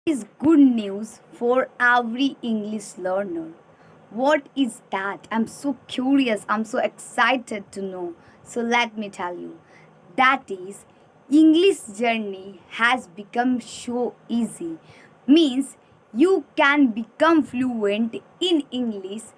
Is good news for every English learner. What is that? I'm so curious. I'm so excited to know. So let me tell you. That is English journey has become so easy. Means you can become fluent in English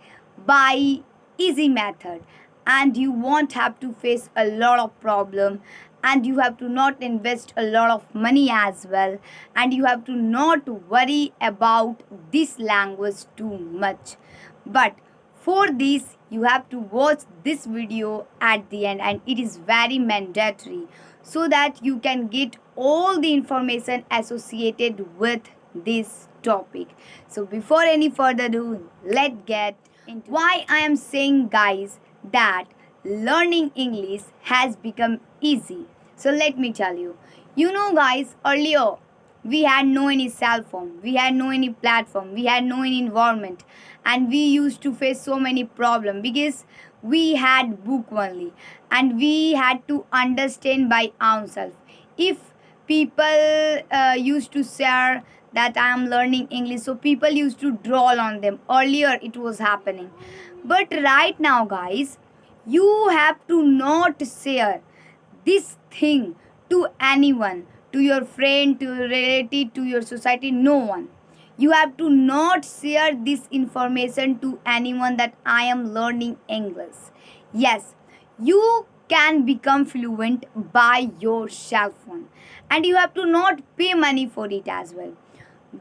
by easy method, and you won't have to face a lot of problem, and you have to not invest a lot of money as well, and you have to not worry about this language too much. But for this you have to watch this video at the end, and it is very mandatory so that you can get all the information associated with this topic. So before any further ado, let's get into why I am saying, guys, that learning English has become easy. So let me tell you. You know, guys, earlier we had no any cell phone, we had no any platform, we had no any environment, and we used to face so many problem because we had book only, and we had to understand by ourselves. If people used to share that I am learning English, so people used to draw on them. Earlier it was happening, but right now, guys, you have to not share this thing to anyone, to your friend, to your relative, to your society, no one. You have to not share this information to anyone that I am learning English. Yes, you can become fluent by your cell phone, and you have to not pay money for it as well.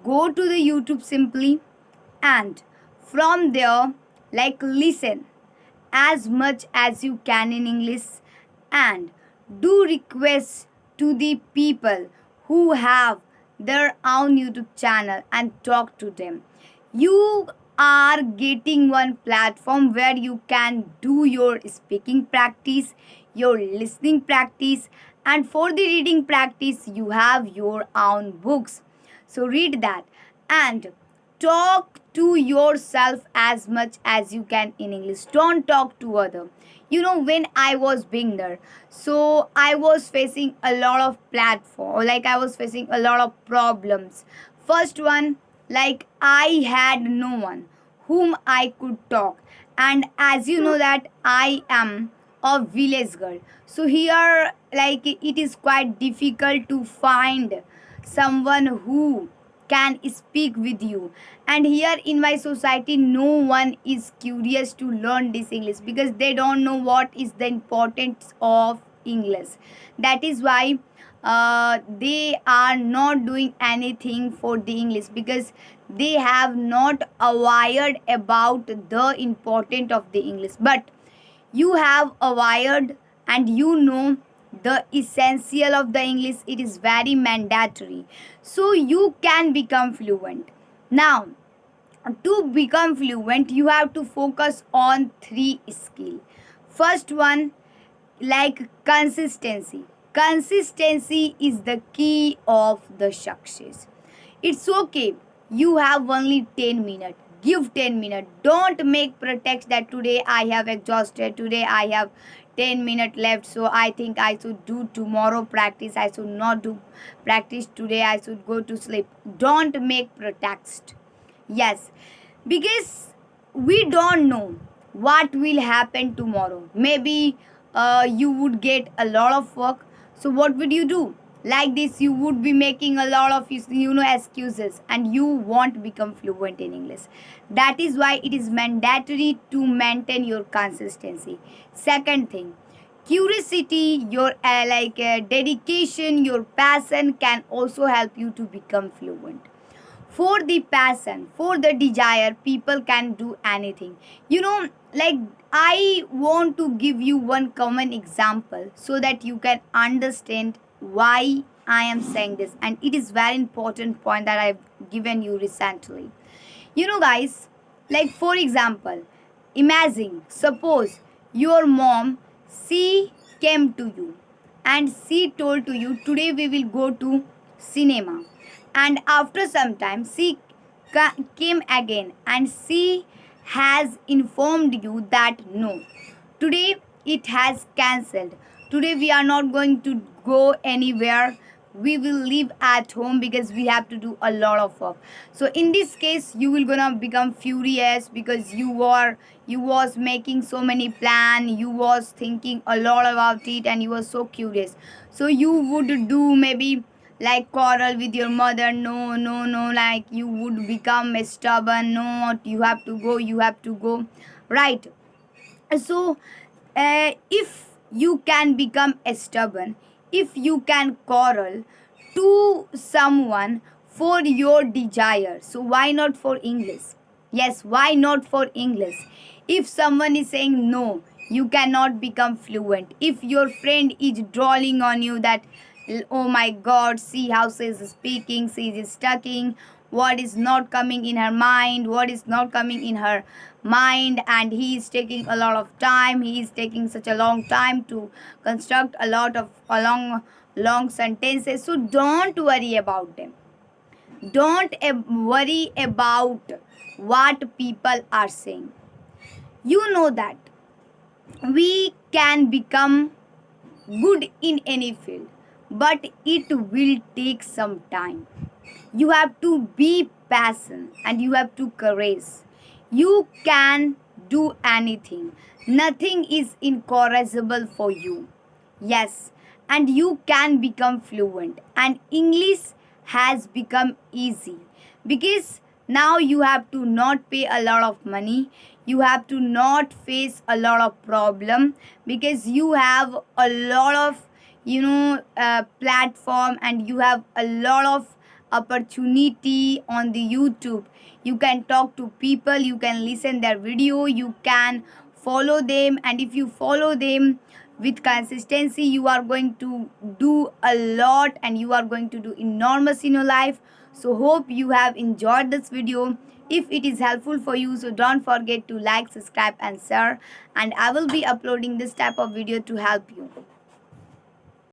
Go to the YouTube simply, and from there, like, listen as much as you can in English, and do requests to the people who have their own YouTube channel and talk to them. You are getting one platform where you can do your speaking practice, your listening practice, and for the reading practice, you have your own books. So read that, and talk to yourself as much as you can in English. Don't talk to other. You know, when I was beginner, so I was facing a lot of platform, like I was facing a lot of problems. First one, like, I had no one whom I could talk, and as you know that I am a village girl, so here, like, it is quite difficult to find someone who can speak with you. And here in my society, no one is curious to learn this English because they don't know what is the importance of English. That is why they are not doing anything for the English, because they have not aware about the importance of the English. But you have acquired, and you know the essential of the English. It is very mandatory, so you can become fluent. Now, to become fluent, you have to focus on three skills. First one, like, consistency. Consistency is the key of the success. It's okay, you have only 10 minutes. Give 10 minutes. Don't make pretext that today I have exhausted, today I have 10 minutes left, so I think I should do tomorrow practice, I should not do practice today, I should go to sleep. Don't make pretext. Yes, because we don't know what will happen tomorrow. Maybe you would get a lot of work. So what would you do? Like this, you would be making a lot of excuses, and you won't become fluent in English. That is why it is mandatory to maintain your consistency. Second thing, curiosity, your dedication, your passion can also help you to become fluent. For the passion, for the desire, people can do anything. You know, like, I want to give you one common example so that you can understand why I am saying this, and it is very important point that I've given you recently. You know, guys, like, for example, imagine, suppose your mom, she came to you and she told to you, today we will go to cinema, and after some time she came again and she has informed you that no, today it has cancelled, today we are not going to go anywhere, we will live at home because we have to do a lot of work. So in this case you will gonna become furious because you was making so many plan, you was thinking a lot about it, and you were so curious. So you would do maybe like quarrel with your mother. No, no, no, like you would become stubborn. No, you have to go, you have to go, right? So if you can become stubborn, if you can quarrel to someone for your desire, so why not for English? Yes, why not for English? If someone is saying no, you cannot become fluent. If your friend is drawing on you that, oh my god, see how she is speaking, she is stucking, what is not coming in her mind, what is not coming in her mind, and he is taking a lot of time, he is taking such a long time to construct a lot of a long sentences. So don't worry about them, don't worry about what people are saying. You know that we can become good in any field, but it will take some time. You have to be patient and you have to courage. You can do anything. Nothing is incorrigible for you. Yes, and you can become fluent. And English has become easy because now you have to not pay a lot of money. You have to not face a lot of problem because you have a lot of platform, and you have a lot of opportunity on the YouTube. You can talk to people, you can listen their video, you can follow them, and if you follow them with consistency, you are going to do a lot and you are going to do enormous in your life. So hope you have enjoyed this video. If it is helpful for you, so don't forget to like, subscribe and share, and I will be uploading this type of video to help you.